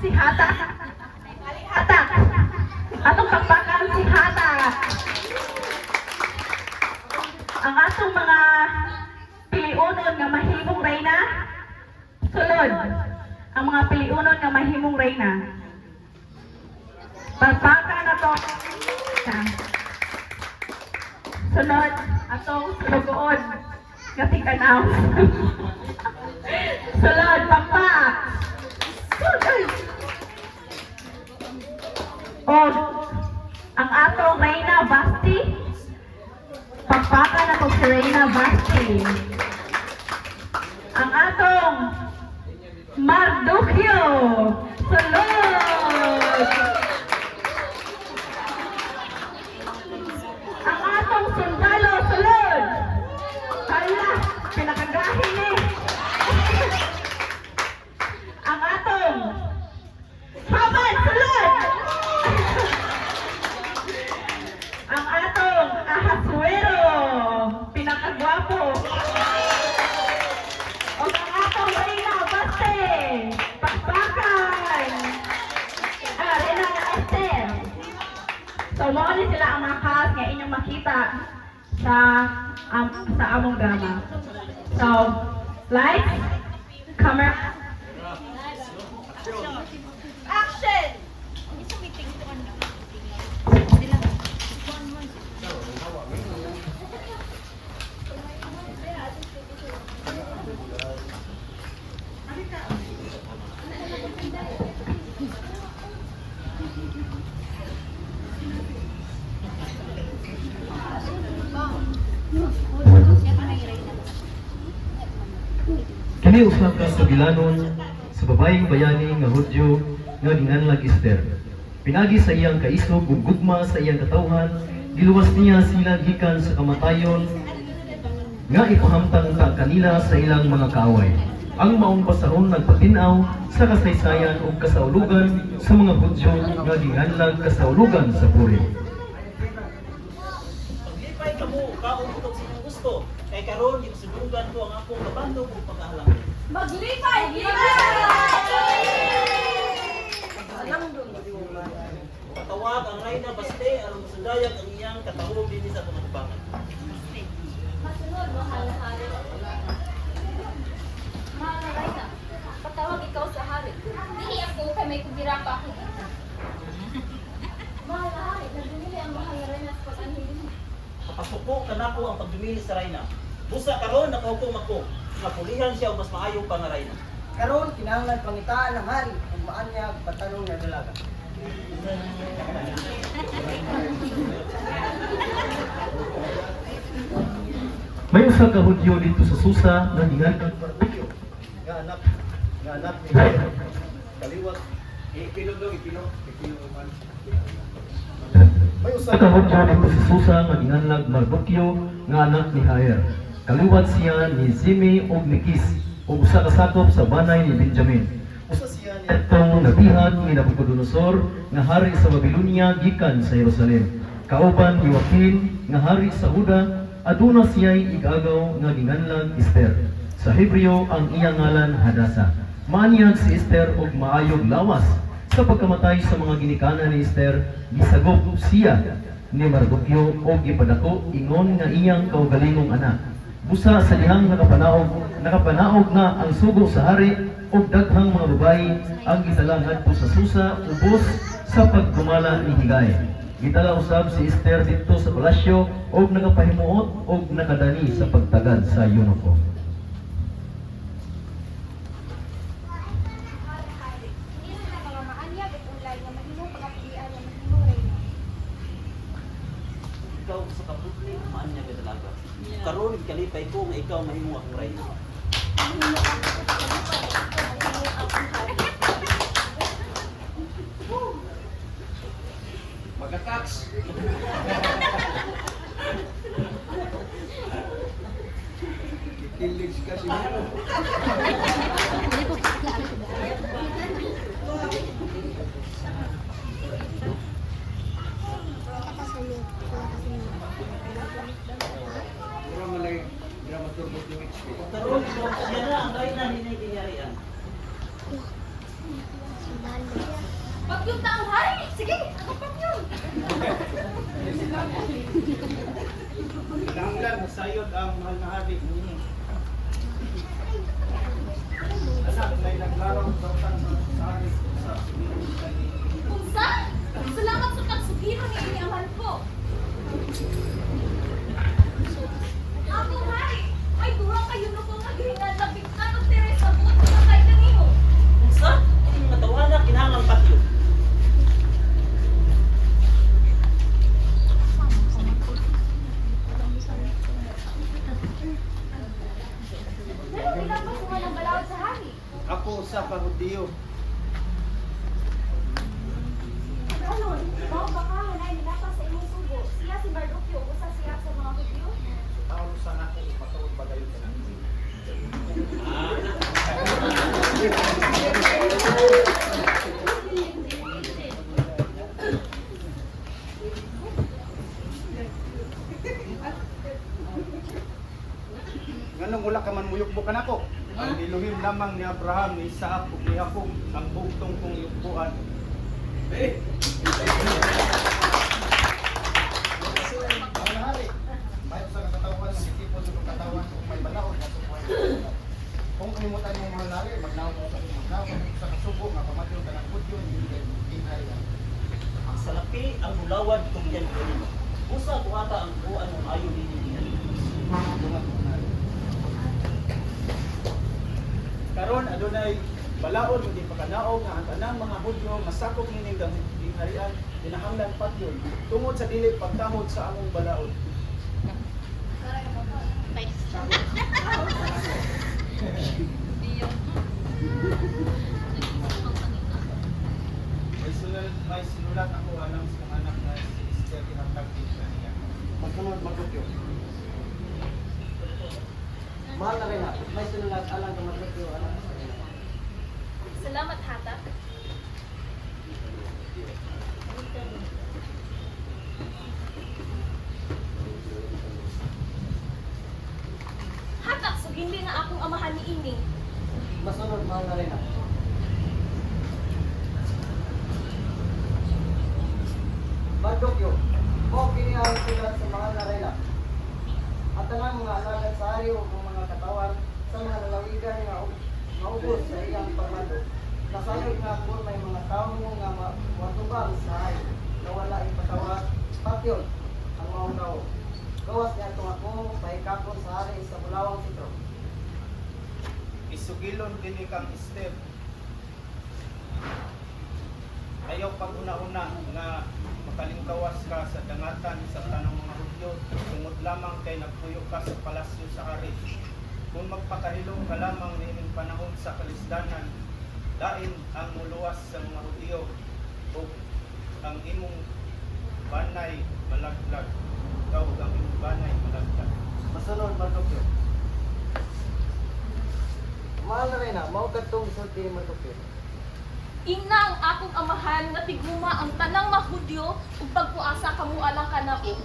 si Hata. Hata. Atong pagpakan si Hata. Ang atong mga piliunon nga mahimong reyna. Sulod. Ang mga piliunon nga mahimong reyna. Pagpakan na to. Sunod. Atong sulugoon. Gatikanaw. Sulod. Pampak. O ang atong reyna Basti. Pagpakan na to si Reyna Basti. Ang atong Mardukyo. Sulod. Ang atong sundalo. Sulod. Hala, pinakagahin eh. Ang atong Haman. Sulod. Ang atong Ahasuero. Pinakagwapo. O ang atong Reyna Baste. Pakpakan. Reyna Esther. So, mga ni sila ang mga cast nga inyong makita sa among drama. So, lights, camera, action! Kini usab ka sa bilanon sa babayeng bayani nga Hudyo nga ginganlag Esther. Pinagi sa iyang kaisog ug gugma sa iyang katawhan, giluwas niya sila gikan sa kamatayon nga ipahamtang ka kanila sa ilang mga kaaway. Ang maong pasahon nagpatinaw sa kasaysayan ug kasaulugan sa mga Hudyo nga ginganlag kasaulugan sa Purim. Paglipay ka mo, kauntog sa inyong gusto. Kay karon yung sunugan ko ang akong kabando kung pag-ahalang. maglipay! Patawag ang Reyna Baste aron masundayag ang iyang katahog din sa pamatubangan. Masunod, mahal na hari. Mahal na Reyna, patawag ikaw sa hari. Hindi ako kay may kugira pa ako dito. Mahal na hari, nagdumili ang mahal na Reyna sa pag-anhiling. Kapasuko ka na po ang pagdumili sa Reyna. Busa karon nakahukom ako. Napulihan siya o mas maayong pangarayna. Karon kinahanglan pangitaan ng hari kung maanyag patanong nga dalaga. May usa ka Hudyo dito sa Susa nga ginganlag Nga anak ni kaliwat May usa ka Hudyo dito sa Susa nga ginganlag Mardukyo nga anak ni Jair. Kaliwat siya ni Zimi ug ni Kis ug usa ka sakop sa banay ni Benjamin. Usa siya ni atong nabihat ni Nabucodonosor nga hari sa Babilonia gikan sa Jerusalem. Kauban ni Joaquin nga hari sa Huda, aduna siya'y igagaw nga ginganlag Esther. Sa Hebreo ang iyang ngalan Hadasa. Maanyag si Esther og maayog lawas. Sa pagkamatay sa mga ginikanan ni Esther, gisagop siya ni Mardukyo og gipadako ingon nga iyang kaugalingong anak. Busa sa dihang nakapanaog na ang sugo sa hari ug daghang mga babayi ang gitala ngadto sa Susa ubos sa pagdumala ni Higay. Gitala usab si Esther dito sa palasyo ug nagapahimuot ug nakadani sa pagtagad sa Eunuko. Hindi na mga maanyag at ulay na mahimong pagkapilian na mahimong Reyna. Ikaw sa kaputli, maanya ka talaga. Karon kalipay ko nga ikaw mahimo akong Reyna. Mahimong ang pagkapilian at mahimong ang hari. Magka-tax. Kilig kasi nito. Mura malay dramaturgo ni Mitch. Karon siya na ang yung taong hari. Sige, ako pa yun. Kinahanglan masayod ang mahal na hari. Anak, may naglaraw sa hari sa Unsa? Salamat sa pagsugiro ni iniaman ko. Ako, hari. Ay, durang kayo na kung naghihingan na bigtan ng Teresa buot sa kay kanino. Unsa? Matawana kinahanglan patyo. Pero pinapasuhan ng balawad sa hari. Ako sa paghudiyo. Ganon, mga bakahan ay nilapas sa imong sugo. Siya si Bardukyo, usa siya sa mga Hudyo. Tawag sa nako ipatawag bagayon ka na. Nganong wala ka man muyukbo ka nako? Ang niluhim lamang ni Abraham, ni Isaac, ug ni Jacob ang bugtong kong yukbuan. Kung kalimutan mo mahal nari, magnawag mo sa kasubo, mapamatyon ka ng putyo, hindi kaya. Ang salapi ang bulawad kung yan ko nimo. Usa tuwata ang buwan ng ayo din Karon adunay balaod hindi pagkanaog nga ang tanang mga Hudyo masakop nining harian kinahanglan patyon tungod sa dili pagtahod sa among balaod. May sinulat ako alam sa mga anak na si Esther ihatag din sa niya. Masunod magkutyo. Mahal na rin ha. May sinulat alang ka magkutyo. Alang sa kanila. Salamat, Hata. Hatak, so hindi na akong amahan ni Ini. Masunod mahal na rin ha. Bardukyo, o kini ang sulat sa mahal na rin ha. At tanang mga alagad sa hari o mga katawan sa mga lalawigan nga maubos sa iyang pagmando. Nasayod nga kung may mga tao mo nga matubang sa hari na wala ipatawad, patyon ang maungaw. Gawas niya itong ako, paikapon sa hari sa bulawang sitro. Isugilon din kang Esther. Ayaw pag una-una nga makalingkawas ka sa dangatan sa tanang mga Hudyo tungod lamang kay nagpuyo ka sa palasyo sa hari. Kung magpakahilong ka lamang niining panahon sa kalisdanan, lain ang muluwas sa mga Hudyo o ang imong banay malaglag. Ikaw ang imong banay malaglag. Masunod, Bardukyo. Mahal na rin ha, maugad itong isulti ni Bardukyo. Ina ang akong amahan nga tiguma ang tanang mga Hudyo ug pagpuasa kamo alang kanako.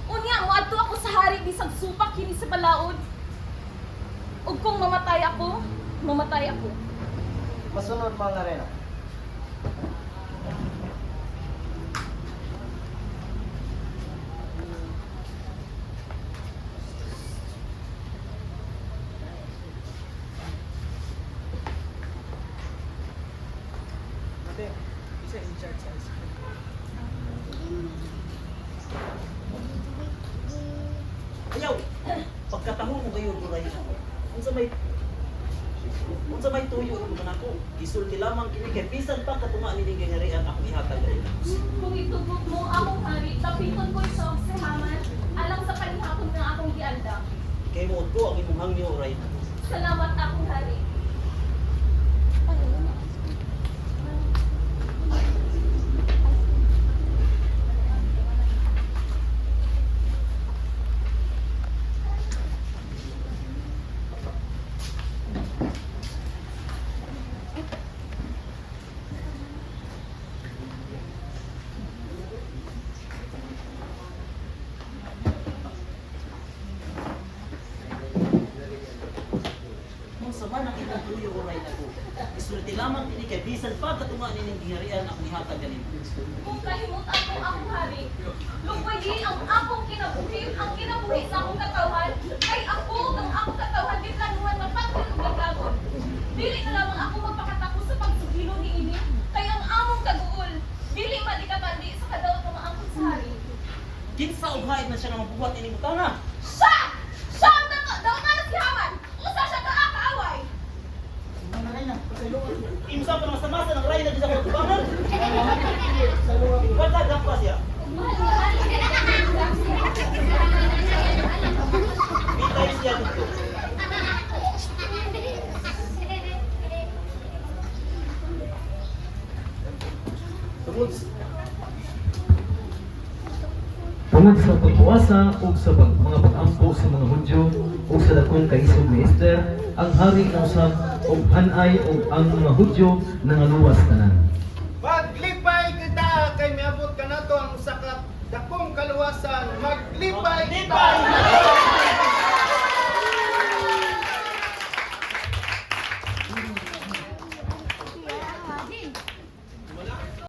Unya moadto ako sa hari bisag supak kini sa balaod. Ug kung mamatay ako, mamatay ako. Masunod, mahal na rin ha. Ate, isa in charge sa school. Ayaw! Pagkatahon mo kayo buray na ako. Unsa may tuyo mo kanako? Isulti lamang kini kay bisan pa katuma ni ganarian ako ihatag diri. Kung itugod mo akong hari, tapiton ko sa obsehaman alang sa panihapon nga akong gianda. Kay mo ko ang imong hangyo right. Salamat akong hari. Mo sama na kita sulti lamang ini kay bisan pa katumaan ining giharian akong ihatag kanimo. Kung kahimutan ko akong hari, lupayi ang akong kinabuhi, ang kinabuhi sa akong katawan, ay ako ang akong katawan di planuhan magpagpilog ng gagod. Dili na lamang ako magpakatapos sa pagsugilo ni ini, kay ang among kaguol, dili malikatandi sa kadawat ng maangkot sa hari. Kinsa ughay na siya nga mabuhat ining utanga. Siya! Siya ang daw nga nasihaman! Usa siya kaaway! Mga reyna, pasaluan. Imsa pa masa-masa ng ray na di sa kong tubangan. Sa luwag. Wala gampa siya. Bitay siya dito. Tungod sa pagpuasa ug sa mga pag-ampo sa mga Hudyo ug sa dakong kaisog ni Esther, ang hari nausab og hanay ug ang mga Hudyo nangaluwas tanan. Maglipay kita kay miabot ka nato ang usa ka dakong kaluwasan. Maglipay kita.